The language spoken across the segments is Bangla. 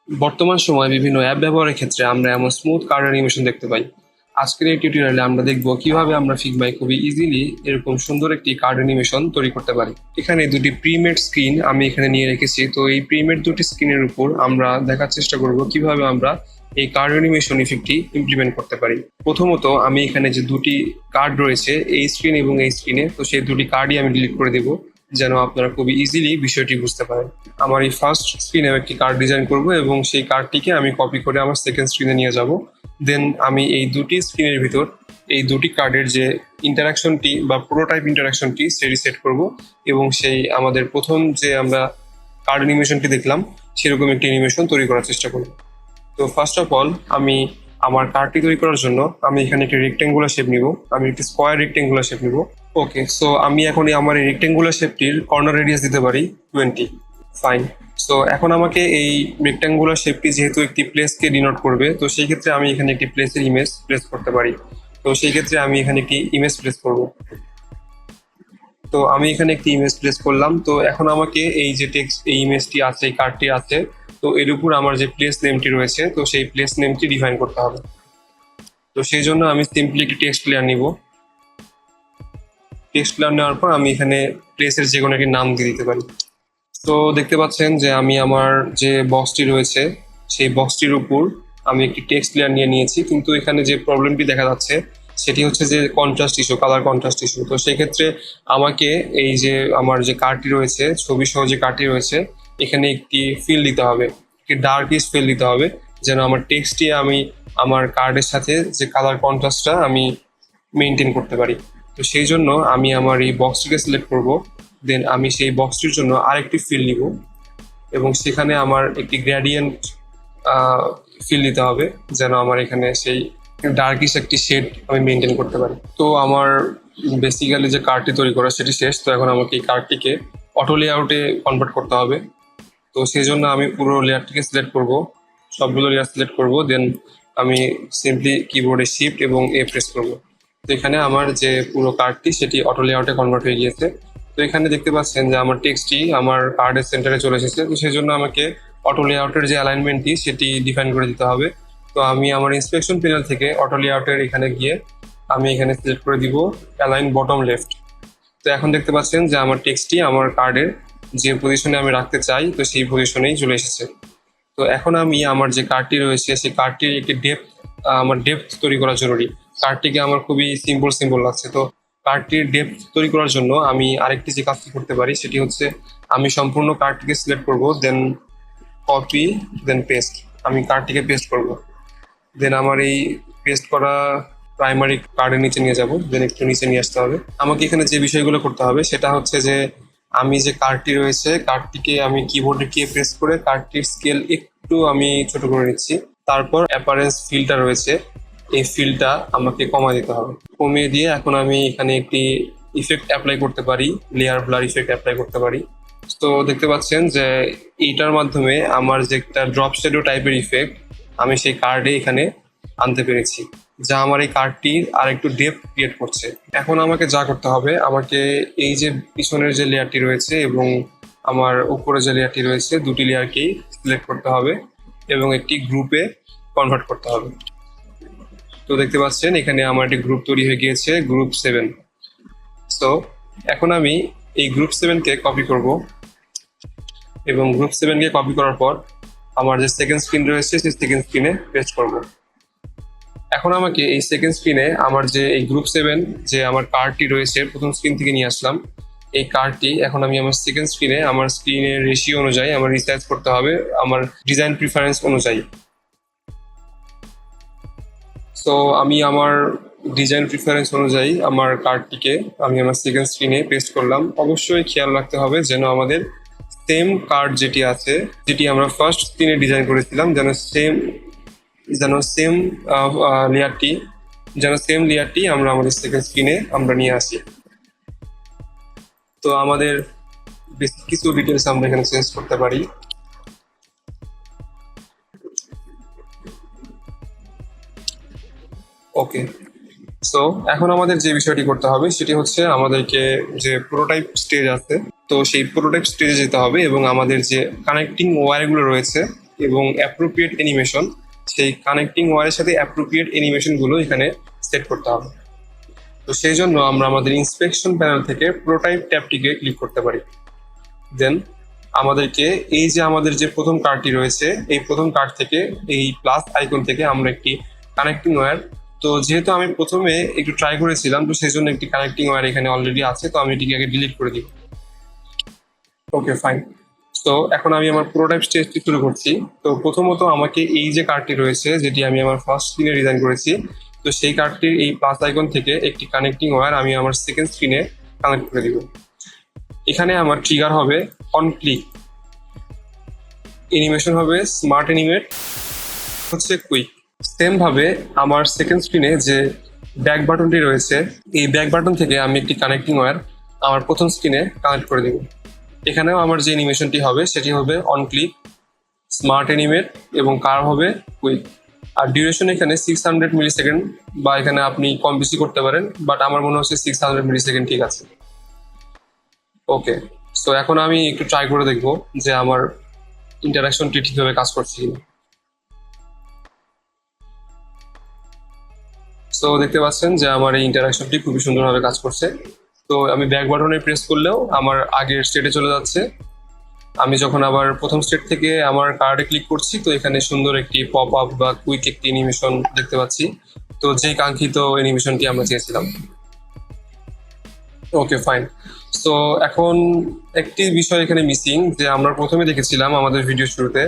বর্তমান সময়ে বিভিন্ন অ্যাপ ব্যবহারের ক্ষেত্রে আমরা এমন স্মুথ কার্ড অ্যানিমেশন দেখতে পাই। আজকের এই টিউটোরিয়ালে আমরা দেখব কিভাবে আমরা ফিগমায় খুবই ইজিলি এরকম সুন্দর একটি কার্ড অ্যানিমেশন তৈরি করতে পারি। এখানে দুটি প্রিমেড স্ক্রিন আমি এখানে নিয়ে রেখেছি। তো এই প্রিমেড দুটি স্ক্রিনের উপর আমরা দেখার চেষ্টা করব কিভাবে আমরা এই কার্ড অ্যানিমেশন ইফেক্টটি ইমপ্লিমেন্ট করতে পারি। প্রথমত আমি এখানে যে দুটি কার্ড রয়েছে এই স্ক্রিন এবং এই স্ক্রিনে, তো সেই দুটি কার্ডই আমি ডিলিট করে দেবো যেন আপনারা খুবই ইজিলি বিষয়টি বুঝতে পারেন। আমার এই ফার্স্ট স্ক্রিনে একটি কার্ড ডিজাইন করব এবং সেই কার্ডটিকে আমি কপি করে আমার সেকেন্ড স্ক্রিনে নিয়ে যাব। দেন আমি এই দুটি স্ক্রিনের ভিতর এই দুটি কার্ডের যে ইন্টারাকশনটি বা প্রোটোটাইপ ইন্টারাকশনটি সেটি সেট করব এবং সেই আমাদের প্রথম যে আমরা কার্ড অ্যানিমেশনটি দেখলাম সেরকম একটি অ্যানিমেশন তৈরি করার চেষ্টা করব। তো ফার্স্ট অফ অল আমি আমার কার্ডটি তৈরি করার জন্য আমি এখানে একটি রেক্টেঙ্গুলার শেপ নিব। আমি একটি স্কোয়ার রেক্টেঙ্গুলার শেপ নিব। ওকে, সো আমি এখন আমার এই রেক্টেঙ্গুলার শেপটির কর্নার রেডিয়াস দিতে পারি 20। ফাইন। সো এখন আমাকে এই রেক্টেঙ্গুলার শেপটি যেহেতু একটি প্লেসকে ডিনোট করবে, তো সেই ক্ষেত্রে আমি এখানে একটি প্লেসের ইমেজ প্লেস করতে পারি। তো সেই ক্ষেত্রে আমি এখানে একটি ইমেজ প্লেস করব। তো আমি এখানে একটি ইমেজ প্লেস করলাম। তো এখন আমাকে এই যে টেক্সট এই ইমেজটি আছে, এই কার্ডটি আছে, তো এর উপর আমার যে প্লেস নেমটি রয়েছে, তো সেই প্লেস নেমটি ডিফাইন করতে হবে। তো সেই জন্য আমি সিম্পলি একটি টেক্সট লেয়ার নিব। টেক্সট লেয়ার নেওয়ার পর আমি এখানে প্লেসের যে কোনো একটি নাম দিয়ে দিতে পারি। তো দেখতে পাচ্ছেন যে আমি আমার যে বক্সটি রয়েছে সেই বক্সটির উপর আমি একটি টেক্সট লেয়ার নিয়ে নিয়েছি, কিন্তু এখানে যে প্রবলেমটি দেখা যাচ্ছে সেটি হচ্ছে যে contrast issue, colour contrast issue. তো সেক্ষেত্রে আমাকে এই যে আমার যে কার্ডটি রয়েছে, ছবি সহ যে কার্ডটি রয়েছে, এখানে একটি ফিল দিতে হবে, একটি ডার্কিশ ফিল দিতে হবে যেন আমার টেক্সটটি আমি আমার কার্ডের সাথে যে কালার কন্ট্রাস্টটা আমি মেনটেন করতে পারি। তো সেই জন্য আমি আমার এই বক্সটিকে সিলেক্ট করব। দেন আমি সেই বক্সটির জন্য আরেকটি ফিল নিব এবং সেখানে আমার একটি গ্রেডিয়েন্ট ফিল দিতে হবে যেন আমার এখানে সেই ডার্কিশ একটি শেড আমি মেনটেন করতে পারি। তো আমার বেসিক্যালি যে কার্ডটি তৈরি করা সেটি শেষ। তো এখন আমাকে এই কার্ডটিকে অটো লেআউটে কনভার্ট করতে হবে। তো সেই জন্য আমি পুরো লেয়ারটিকে সিলেক্ট করব, সবগুলো লেয়ার সিলেক্ট করব। দেন আমি সিম্পলি কিবোর্ডে শিফট এবং এ প্রেস করব। তো এখানে আমার যে পুরো কার্ডটি সেটি অটো লেআউটে কনভার্ট হয়ে গিয়েছে। তো এখানে দেখতে পাচ্ছেন যে আমার টেক্সটটি আমার কার্ডের সেন্টারে চলে এসেছে। তো সেই জন্য আমাকে অটো লেআউটের যে অ্যালাইনমেন্টটি সেটি ডিফাইন করে দিতে হবে। তো আমি আমার ইন্সপেকশন প্যানেল থেকে অটো লেআউটের এখানে গিয়ে আমি এখানে সিলেক্ট করে দিব অ্যালাইন বটম লেফট। তো এখন দেখতে পাচ্ছেন যে আমার টেক্সটটি আমার কার্ডের যে পজিশনে আমি রাখতে চাই তো সেই পজিশনেই চলে এসেছে। তো এখন আমি আমার যে কার্ডটি রয়েছে সেই কার্ডটির একটি আমার ডেপথ তৈরি করা জরুরি। কার্ডটিকে আমার খুবই সিম্পল লাগছে। তো কার্ডটির ডেপথ তৈরি করার জন্য আমি আরেকটি যে কাজটি করতে পারি সেটি হচ্ছে আমি সম্পূর্ণ কার্ডটিকে সিলেক্ট করব, দেন কপি, দেন পেস্ট। আমি কার্ডটিকে পেস্ট করব। দেন আমার এই পেস্ট করা প্রাইমারি কার্ডের নিচে নিয়ে যাব। দেন একটু নিচে নিয়ে আসতে হবে। আমাকে এখানে যে বিষয়গুলো করতে হবে সেটা হচ্ছে যে আমি যে কার্ডটি রয়েছে কার্ডটিকে আমি কিবোর্ডে কে প্রেস করে কার্ডটির স্কেল একটু আমি ছোট করে নিচ্ছি। তারপর অ্যাপারেন্স ফিলটা রয়েছে, এই ফিলটা আমাকে কমায় দিতে হবে। কমিয়ে দিয়ে এখন আমি এখানে একটি ইফেক্ট অ্যাপ্লাই করতে পারি, লেয়ার ব্লার ইফেক্ট অ্যাপ্লাই করতে পারি। তো দেখতে পাচ্ছেন যে এইটার মাধ্যমে আমার যে একটা ড্রপ শ্যাডো টাইপের ইফেক্ট আমি সেই কার্ডে এখানে আনতে পেরেছি, যা আমার এই কার্ডটির আর একটু ডেপথ ক্রিয়েট করছে। এখন আমাকে যা করতে হবে, আমাকে এই যে পিছনের যে লেয়ারটি রয়েছে এবং আমার উপরে যে লেয়ারটি রয়েছে দুটি লেয়ারকেই সিলেক্ট করতে হবে এবং একটি গ্রুপে কনভার্ট করতে হবে। তো দেখতে পাচ্ছেন এখানে আমার একটি গ্রুপ তৈরি হয়ে গিয়েছে, গ্রুপ 7। সো এখন আমি এই গ্রুপ 7কে কপি করব এবং গ্রুপ 7কে কপি করার পর আমার যে সেকেন্ড স্ক্রিন রয়েছে সেই সেকেন্ড স্ক্রিনে পেস্ট করব। এখন আমাকে এই সেকেন্ড স্ক্রিনে আমার যে এই গ্রুপ 7 যে আমার কার্ডটি রয়েছে প্রথম স্ক্রিন থেকে নিয়ে আসলাম, এই কার্ডটি এখন আমি আমার সেকেন্ড স্ক্রিনে আমার স্ক্রিনের রেশিও অনুযায়ী আমার রিসাইজ করতে হবে আমার ডিজাইন প্রিফারেন্স অনুযায়ী। সো আমি আমার ডিজাইন প্রিফারেন্স অনুযায়ী আমার কার্ডটিকে আমি আমার সেকেন্ড স্ক্রিনে পেস্ট করলাম। অবশ্যই খেয়াল রাখতে হবে যেন আমাদের সেম কার্ড যেটি আছে, যেটি আমরা ফার্স্ট স্ক্রিনে ডিজাইন করেছিলাম, যেন সেম লেয়ারটি আমরা আমাদের সেকেন্ড স্ক্রিনে আমরা নিয়ে আসি। তো আমাদের বেশ কিছু ডিটেলস আমরা এখানে চেঞ্জ করতে পারি। ওকে, সো এখন আমাদের যে বিষয়টি করতে হবে সেটি হচ্ছে আমাদেরকে যে প্রোটোটাইপ স্টেজ আছে তো সেই প্রোটোটাইপ স্টেজে যেতে হবে এবং আমাদের যে কানেক্টিং ওয়্যারগুলো রয়েছে এবং অ্যাপ্রোপ্রিয়েট অ্যানিমেশন, সেই কানেক্টিং ওয়্যারের সাথে অ্যাপ্রোপ্রিয়েট অ্যানিমেশনগুলো এখানে সেট করতে হবে। তো সেই জন্য আমরা আমাদের ইন্সপেকশন প্যানেল থেকে প্রোটোটাইপ ট্যাবটিকে ক্লিক করতে পারি। দেন আমাদেরকে এই যে আমাদের যে প্রথম কার্ডটি রয়েছে, এই প্রথম কার্ড থেকে এই প্লাস আইকন থেকে আমরা একটি কানেক্টিং ওয়্যার, তো যেহেতু আমি প্রথমে একটু ট্রাই করেছিলাম, তো সেই জন্য একটি কানেক্টিং ওয়্যার এখানে অলরেডি আছে, তো আমি এটিকে আগে ডিলিট করে দিব। ওকে, ফাইন। তো এখন আমি আমার প্রোটোটাইপ স্টেজটি শুরু করছি। তো প্রথমত আমাকে এই যে কার্ডটি রয়েছে, যেটি আমি আমার ফার্স্ট স্ক্রিনে ডিজাইন করেছি, তো সেই কার্ডটির এই প্লাস আইকন থেকে একটি কানেক্টিং ওয়্যার আমি আমার সেকেন্ড স্ক্রিনে কানেক্ট করে দিব। এখানে আমার ট্রিগার হবে অন ক্লিক, অ্যানিমেশন হবে স্মার্ট অ্যানিমেট, হচ্ছে কুইক। সেম ভাবে আমার সেকেন্ড স্ক্রিনে যে ব্যাক বাটনটি রয়েছে, এই ব্যাক বাটন থেকে আমি একটি কানেক্টিং ওয়্যার আমার প্রথম স্ক্রিনে কানেক্ট করে দিব। এখানেও আমার যে অ্যানিমেশনটি হবে সেটি হবে অন ক্লিক, স্মার্ট অ্যানিমেট এবং কার্ভ হবে কুইক। আর ডিউরেশন এখানে 600 মিলি সেকেন্ড, বা এখানে আপনি কম বেশি করতে পারেন, বাট আমার মনে হচ্ছে 600 মিলি সেকেন্ড ঠিক আছে। ওকে, সো এখন আমি একটু ট্রাই করে দেখবো যে আমার ইন্টারাকশনটি ঠিকভাবে কাজ করছে কিনা। সো দেখতে পাচ্ছেন যে আমার এই ইন্টারাকশনটি খুবই সুন্দরভাবে কাজ করছে। তো আমি ব্যাক বাটনে প্রেস করলেও আমার আগের স্টেটে চলে যাচ্ছে। আমি যখন আবার প্রথম স্টেট থেকে আমার কার্ডে ক্লিক করছি, তো এখানে সুন্দর একটি পপ আপ বা কুইক একটি অ্যানিমেশন দেখতে পাচ্ছি, তো যেই কাঙ্ক্ষিত অ্যানিমেশনটি আমরা চেয়েছিলাম। ওকে, ফাইন। সো এখন একটি বিষয় এখানে মিসিং, যে আমরা প্রথমে দেখেছিলাম আমাদের ভিডিও শুরুতে,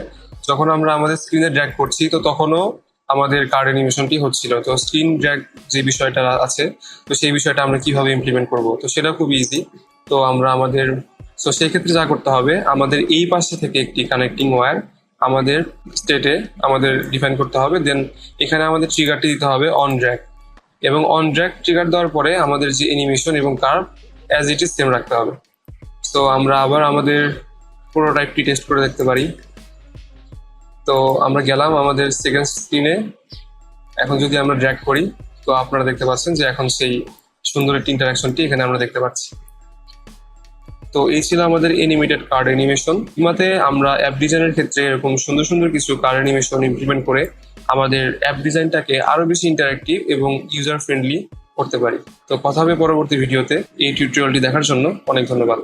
যখন আমরা আমাদের স্ক্রিনে ড্র্যাগ করছি, তো তখনও আমাদের কার্ড অ্যানিমেশনটি হচ্ছিল। তো স্ক্রিন ড্র্যাগ যে বিষয়টা আছে, তো সেই বিষয়টা আমরা কিভাবে ইমপ্লিমেন্ট করব, তো সেটা খুব ইজি। তো আমরা আমাদের, তো সেই ক্ষেত্রে যা করতে হবে, আমাদের এই পাশে থেকে একটি কানেক্টিং ওয়্যার আমাদের স্টেটে আমাদের ডিফাইন করতে হবে। দেন এখানে আমাদের ট্রিগারটি দিতে হবে অন ড্র্যাগ, এবং অন ড্র্যাগ ট্রিগার দেওয়ার পরে আমাদের যে অ্যানিমেশন এবং curve as it is same রাখতে হবে। তো আমরা আবার আমাদের প্রোটোটাইপটি টেস্ট করে দেখতে পারি। তো আমরা গেলাম আমাদের সেকেন্ড স্ক্রিনে। এখন যদি আমরা ড্র্যাগ করি, তো আপনারা দেখতে পাচ্ছেন যে এখন সেই সুন্দর একটি ইন্টারাকশনটি এখানে আমরা দেখতে পাচ্ছি। তো এই ছিল আমাদের অ্যানিমেটেড কার্ড অ্যানিমেশন। ফিগমাতে আমরা অ্যাপ ডিজাইনের ক্ষেত্রে এরকম সুন্দর সুন্দর কিছু কার্ড অ্যানিমেশন ইমপ্লিমেন্ট করে আমাদের অ্যাপ ডিজাইনটাকে আরো বেশি ইন্টারেক্টিভ এবং ইউজার ফ্রেন্ডলি করতে পারি। তো কথা হবে পরবর্তী ভিডিওতে। এই টিউটোরিয়ালটি দেখার জন্য অনেক ধন্যবাদ।